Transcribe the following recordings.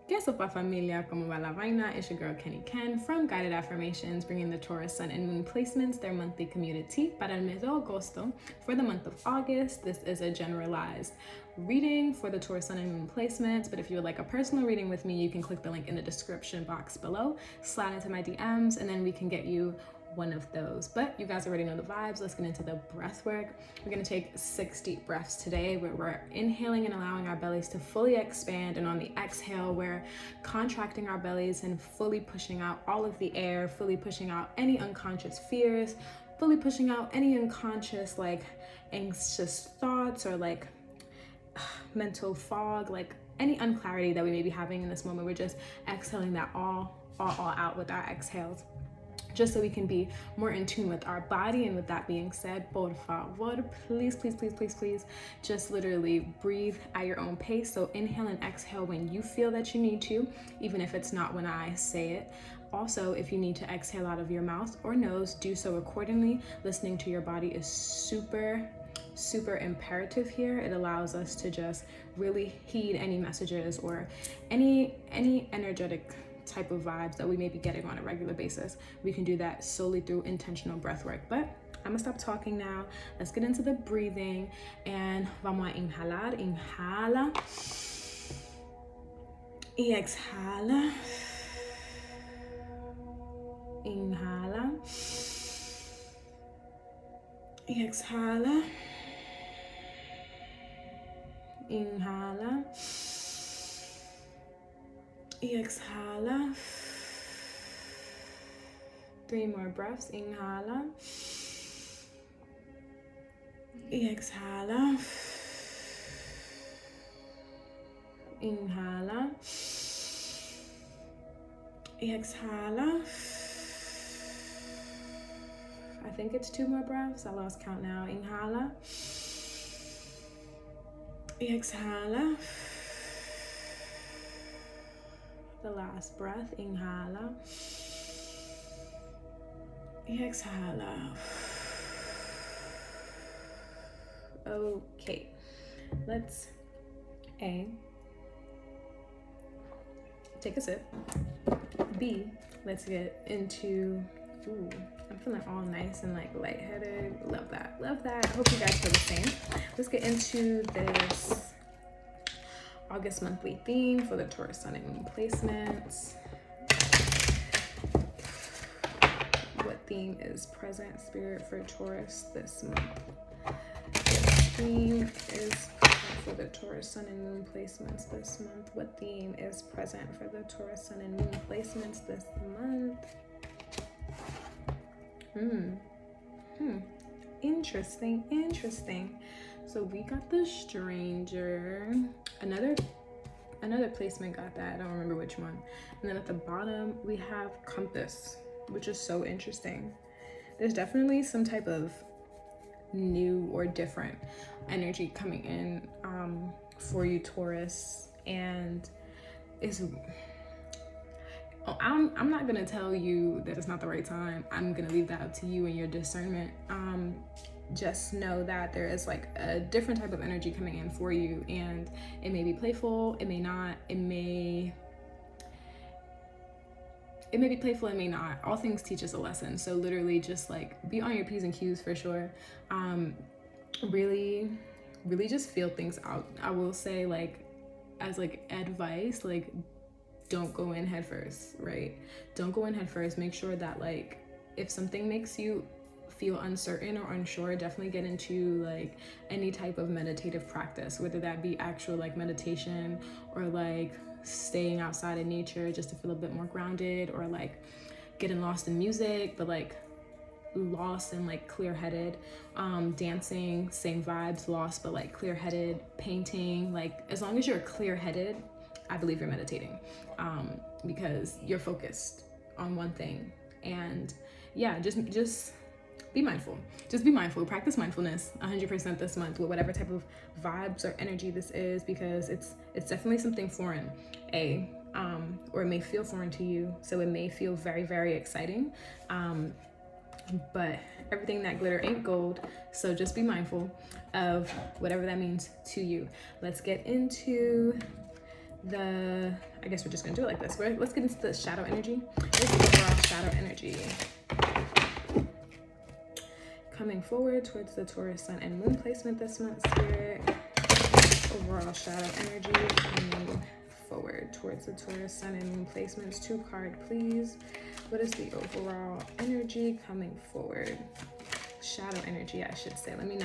¿Qué sopa familia? ¿Cómo va la vaina? It's your girl Kenny Ken from Guided Affirmations, bringing the Taurus Sun and Moon placements, their monthly community para el mes de agosto. For the month of August, this is a generalized reading for the Taurus Sun and Moon placements, but if you would like a personal reading with me, you can click the link in the description box below, slide into my DMs, and then we can get you one of those. But you guys already know the vibes. Let's get into the breath work. We're going to take 6 deep breaths today where we're inhaling and allowing our bellies to fully expand, and on the exhale we're contracting our bellies and fully pushing out all of the air, fully pushing out any unconscious fears, fully pushing out any unconscious like anxious thoughts or like mental fog, like any unclarity that we may be having in this moment. We're just exhaling that all out with our exhales, just so we can be more in tune with our body. And with that being said, por favor, please, just literally breathe at your own pace. So inhale and exhale when you feel that you need to, even if it's not when I say it. Also, if you need to exhale out of your mouth or nose, do so accordingly. Listening to your body is super imperative here. It allows us to just really heed any messages or any energetic type of vibes that we may be getting on a regular basis. We can do that solely through intentional breath work. But I'm gonna stop talking now. Let's get into the breathing, and vamos a inhalar. Inhala y exhala. Inhala y exhala. Inhala y exhala. 3 more breaths. Inhala y exhala. Inhala y exhala. I think it's 2 more breaths. I lost count now. Inhala y exhala. The last breath. Inhala y exhala. Okay, let's A, take a sip. B, let's get into, ooh, I'm feeling all nice and like lightheaded. Love that. I hope you guys feel the same. Let's get into this August monthly theme for the Taurus Sun and Moon placements. What theme is present, Spirit, for Taurus this month? What theme is present for the Taurus Sun and Moon placements this month? What theme is present for the Taurus Sun and Moon placements this month? Interesting. So we got the Stranger. Another placement got that. I don't remember which one. And then at the bottom we have Compass, which is so interesting. There's definitely some type of new or different energy coming in for you, Taurus, and I'm not gonna tell you that it's not the right time. I'm gonna leave that up to you and your discernment. Just know that there is like a different type of energy coming in for you, and it may be playful, it may not, it may be playful, it may not. All things teach us a lesson. So literally just like be on your P's and Q's for sure. Really just feel things out. I will say, like, as like advice, like, don't go in head first, right? Don't go in head first. Make sure that like if something makes you feel uncertain or unsure, definitely get into like any type of meditative practice, whether that be actual like meditation or like staying outside in nature just to feel a bit more grounded, or like getting lost in music, but like lost and like clear-headed. Dancing, same vibes, lost but like clear-headed. Painting, like as long as you're clear-headed, I believe you're meditating, because you're focused on one thing. And yeah, just be mindful. Just be mindful. Practice mindfulness 100% this month with whatever type of vibes or energy this is, because it's definitely something foreign, or it may feel foreign to you. So it may feel very, very exciting, but everything that glitter ain't gold. So just be mindful of whatever that means to you. Let's get into I guess we're just gonna do it like this. Let's get into the shadow energy. Here's the overall shadow energy. Coming forward towards the Taurus sun and moon placement this month, Spirit. Overall shadow energy coming forward towards the Taurus sun and moon placements. 2 card, please. What is the overall energy coming forward? Shadow energy, I should say. Let me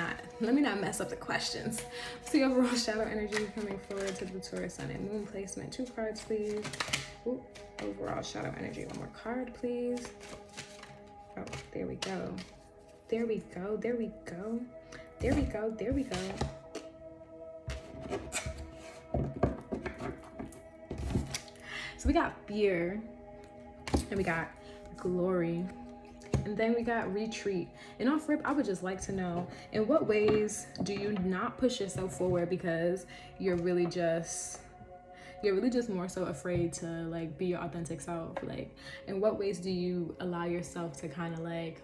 not mess up the questions. What's the overall shadow energy coming forward to the Taurus sun and moon placement? 2 cards, please. Ooh, overall shadow energy. 1 more card, please. Oh, there we go. There we go. There we go. There we go. There we go. So we got fear, and we got glory, and then we got retreat. And off rip, I would just like to know, in what ways do you not push yourself forward because you're really just more so afraid to like be your authentic self? Like, in what ways do you allow yourself to kind of like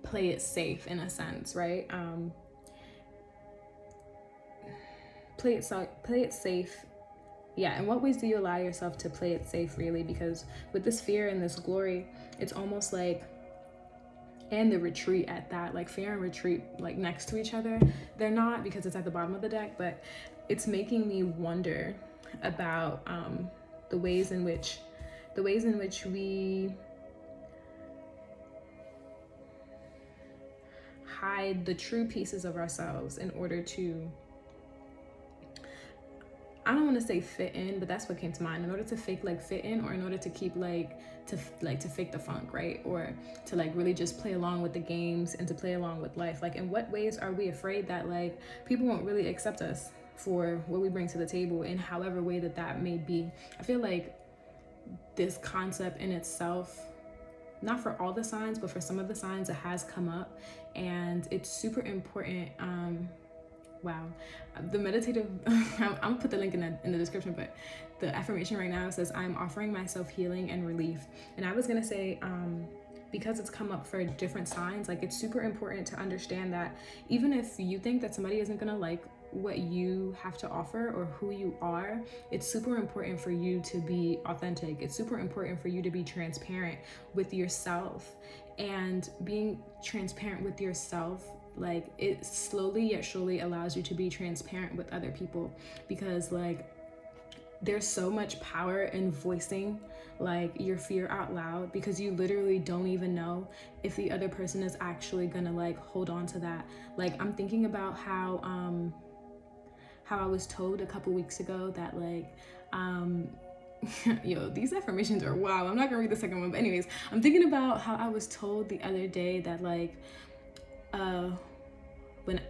play it safe in a sense, right? Play it safe. Yeah, in what ways do you allow yourself to play it safe, really? Because with this fear and this glory, it's almost like, and the retreat at that, like fear and retreat like next to each other. They're not, because it's at the bottom of the deck, but it's making me wonder about the ways in which we hide the true pieces of ourselves in order to, I don't want to say fit in, but that's what came to mind. In order to fit in, or in order to keep to fake the funk, right? Or to like really just play along with the games and to play along with life. Like, in what ways are we afraid that like people won't really accept us for what we bring to the table, in however way that may be? I feel like this concept in itself, not for all the signs, but for some of the signs, it has come up, and it's super important. Wow, the meditative, I'm gonna put the link in the description, but the affirmation right now says, I'm offering myself healing and relief. And I was gonna say, because it's come up for different signs, like it's super important to understand that even if you think that somebody isn't gonna like what you have to offer or who you are, it's super important for you to be authentic. It's super important for you to be transparent with yourself. And being transparent with yourself, like, it slowly yet surely allows you to be transparent with other people, because like there's so much power in voicing like your fear out loud, because you literally don't even know if the other person is actually gonna like hold on to that. Like, I'm thinking about how I was told a couple weeks ago that like yo, these affirmations are wow. I'm not gonna read the second one, but anyways, I'm thinking about how I was told the other day that like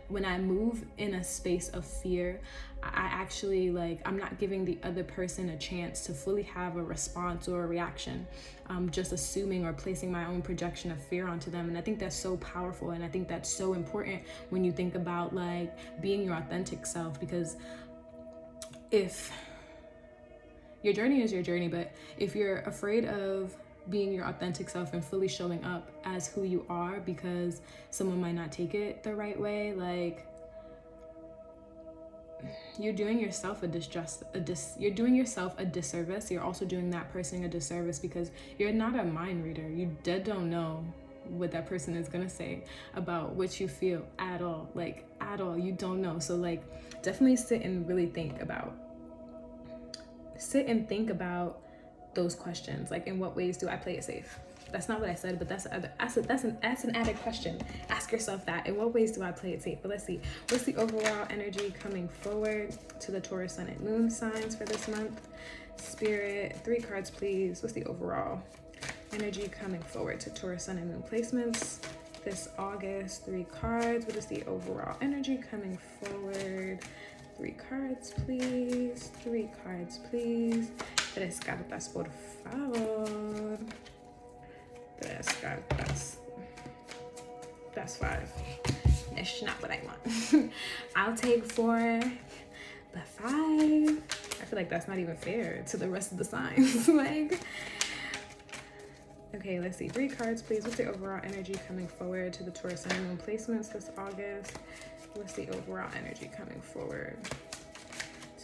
when I move in a space of fear, I actually like, I'm not giving the other person a chance to fully have a response or a reaction. I'm just assuming or placing my own projection of fear onto them. And I think that's so powerful, and I think that's so important when you think about like being your authentic self, because if your journey is your journey, but if you're afraid of being your authentic self and fully showing up as who you are because someone might not take it the right way, like, you're doing yourself a disservice. You're also doing that person a disservice, because you're not a mind reader. You don't know what that person is gonna say about what you feel at all. Like, at all, you don't know. So like, definitely sit and think about those questions. Like, in what ways do I play it safe? That's not what I said, but that's an added question. Ask yourself that. In what ways do I play it safe? But let's see. What's the overall energy coming forward to the Taurus sun and moon signs for this month? Spirit, 3 cards, please. What's the overall energy coming forward to Taurus sun and moon placements this August? 3 cards. What is the overall energy coming forward? 3 cards, please. 3 cards, please. 3 cartas, por favor. 3 cartas. That's 5. That's not what I want. I'll take 4, but 5. I feel like that's not even fair to the rest of the signs. Like, okay, let's see. 3 cards, please. What's the overall energy coming forward to the Taurus sun and moon placements this August? What's the overall energy coming forward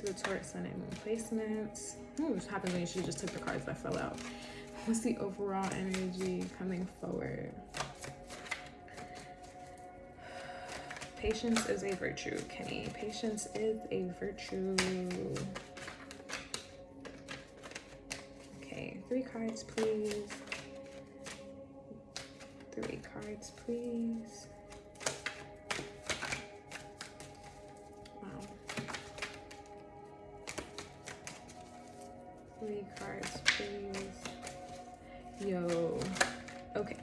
to the Taurus sun and moon placements. What happens when you should just took the cards that fell out? What's the overall energy coming forward? Patience is a virtue, Kenny. Patience is a virtue. Okay, 3 cards, please. 3 cards, please. Wow. 3 cards, please. Yo. Okay.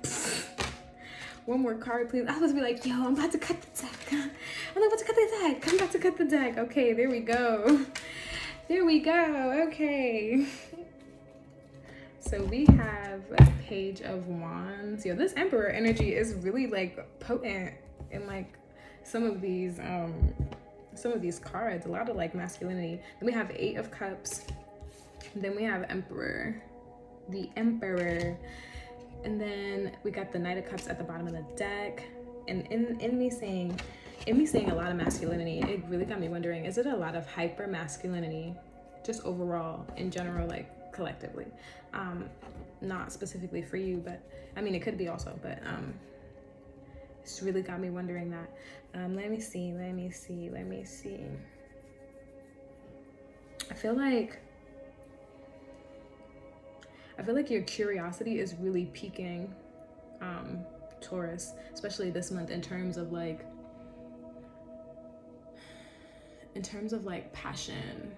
One more card, please. I was be like, yo, I'm about to cut the deck. I'm about to cut the deck. I'm about to cut the deck. Okay, there we go. There we go. Okay. So we have a Page of Wands. Yo, this Emperor energy is really like potent in like some of these cards. A lot of like masculinity. Then we have 8 of Cups. Then we have Emperor. The Emperor. And then we got the Knight of Cups at the bottom of the deck. And in me saying a lot of masculinity, it really got me wondering, is it a lot of hyper masculinity just overall in general, like collectively? Not specifically for you, but I mean it could be also, but it's really got me wondering that. Let me see. I feel like your curiosity is really piquing, Taurus, especially this month in terms of like passion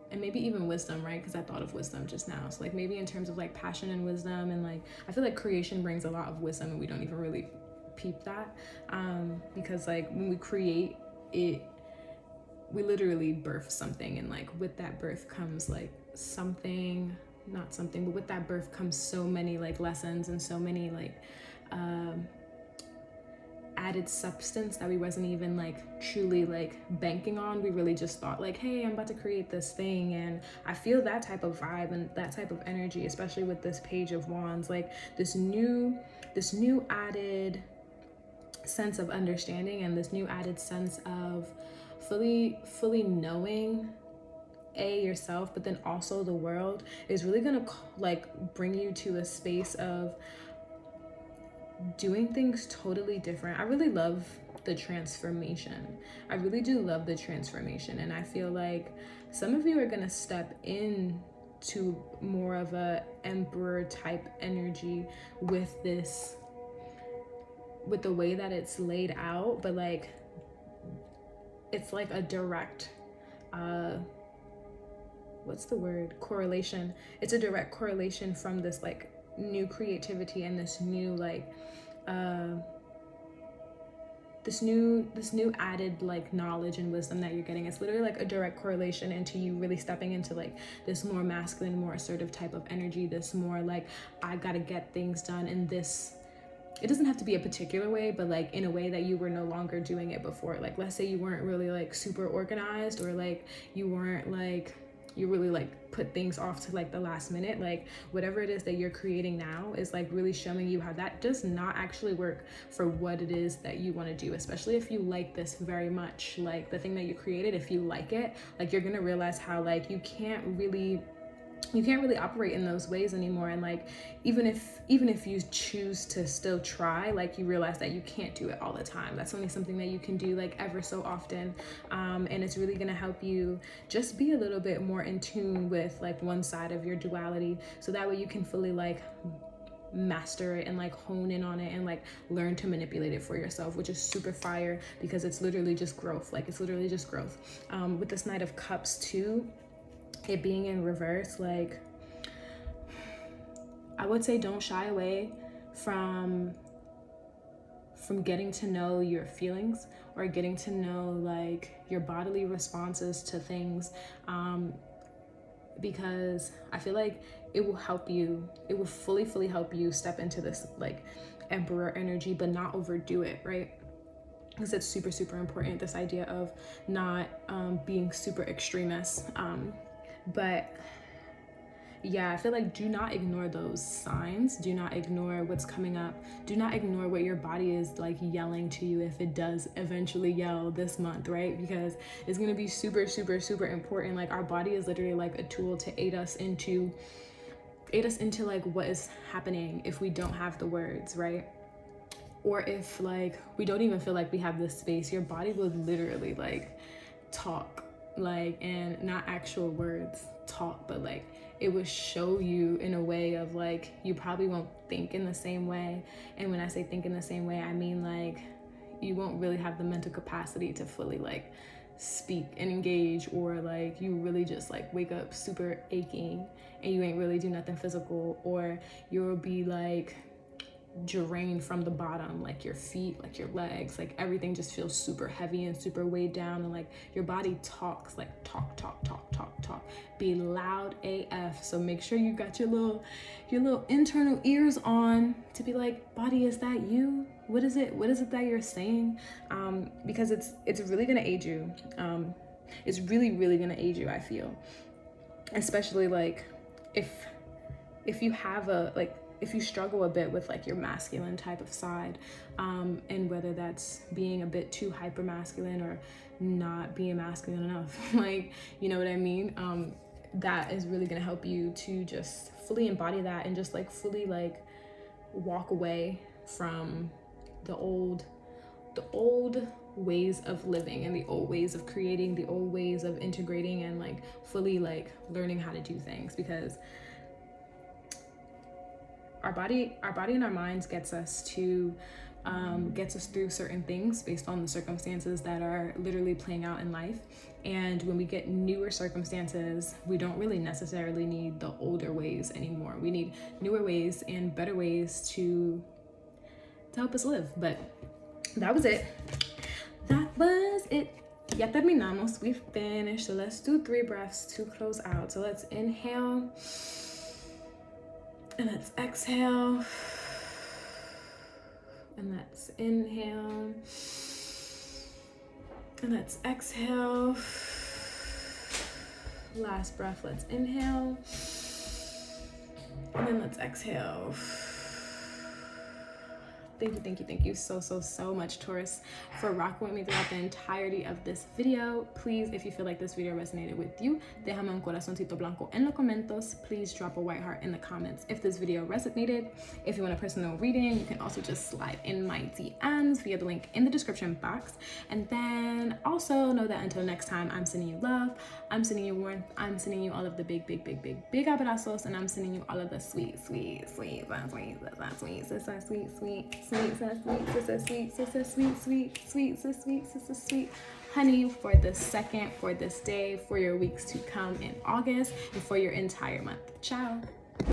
and maybe even wisdom, right? Because I thought of wisdom just now. So like maybe in terms of like passion and wisdom, and like I feel like creation brings a lot of wisdom and we don't even really peep that, because like when we create it, we literally birth something, and like with that birth comes like but with that birth comes so many like lessons and so many like added substance that we wasn't even like truly like banking on. We really just thought like, hey, I'm about to create this thing. And I feel that type of vibe and that type of energy, especially with this Page of Wands, like this new added sense of understanding and this new added sense of fully knowing yourself, but then also the world is really gonna like bring you to a space of doing things totally different. I really love the transformation. I really do love the transformation, and I feel like some of you are gonna step in to more of a Emperor type energy with the way that it's laid out, but like it's like a direct what's the word? Correlation. It's a direct correlation from this like new creativity and this new like this new added like knowledge and wisdom that you're getting. It's literally like a direct correlation into you really stepping into like this more masculine, more assertive type of energy, this more like I gotta get things done in this. It doesn't have to be a particular way, but like in a way that you were no longer doing it before. Like let's say you weren't really like super organized, or like you weren't like, you really like put things off to like the last minute. Like whatever it is that you're creating now is like really showing you how that does not actually work for what it is that you want to do, especially if you like this very much. Like the thing that you created, if you like it, like you're gonna realize how like you can't really operate in those ways anymore. And like even if you choose to still try, like you realize that you can't do it all the time. That's only something that you can do like ever so often, and it's really gonna help you just be a little bit more in tune with like one side of your duality, so that way you can fully like master it and like hone in on it and like learn to manipulate it for yourself, which is super fire, because it's literally just growth. Like it's literally just growth. With this Knight of Cups too, it being in reverse, like I would say don't shy away from getting to know your feelings, or getting to know like your bodily responses to things, because I feel like it will help you, it will fully help you step into this like Emperor energy, but not overdo it, right? Because it's super important, this idea of not being super extremist. But yeah, I feel like do not ignore those signs. Do not ignore what's coming up. Do not ignore what your body is like yelling to you, if it does eventually yell this month, right? Because it's going to be super, super, super important. Like our body is literally like a tool to aid us into like what is happening if we don't have the words, right? Or if like we don't even feel like we have this space, your body will literally like talk, like, and not actual words talk, but like it will show you in a way of like you probably won't think in the same way. And when I say think in the same way, I mean like you won't really have the mental capacity to fully like speak and engage, or like you really just like wake up super aching and you ain't really do nothing physical, or you'll be like drained from the bottom, like your feet, like your legs, like everything just feels super heavy and super weighed down, and like your body talks, like talk, be loud AF. So make sure you got your little internal ears on to be like, body, is that you? What is it that you're saying? Because it's really gonna aid you. It's really gonna aid you, I feel, especially like if you have if you struggle a bit with like your masculine type of side, and whether that's being a bit too hyper masculine or not being masculine enough, like, you know what I mean? That is really gonna help you to just fully embody that and just like fully like walk away from the old ways of living and the old ways of creating, the old ways of integrating, and like fully like learning how to do things. Because our body and our minds gets us through certain things based on the circumstances that are literally playing out in life. And when we get newer circumstances, we don't really necessarily need the older ways anymore. We need newer ways and better ways to help us live. But that was it. Ya terminamos. We finished. So let's do 3 breaths to close out. So let's inhale. And let's exhale. And let's inhale. And let's exhale. Last breath, let's inhale. And then let's exhale. Thank you so much, Taurus, for rocking with me throughout the entirety of this video. Please, if you feel like this video resonated with you, déjame un corazoncito blanco en los comentarios. Please drop a white heart in the comments if this video resonated. If you want a personal reading, you can also just slide in my DMs via the link in the description box. And then also know that until next time, I'm sending you love, I'm sending you warmth, I'm sending you all of the big abrazos, and I'm sending you all of the sweet honey for this second, for this day, for your weeks to come in August, and for your entire month. Ciao.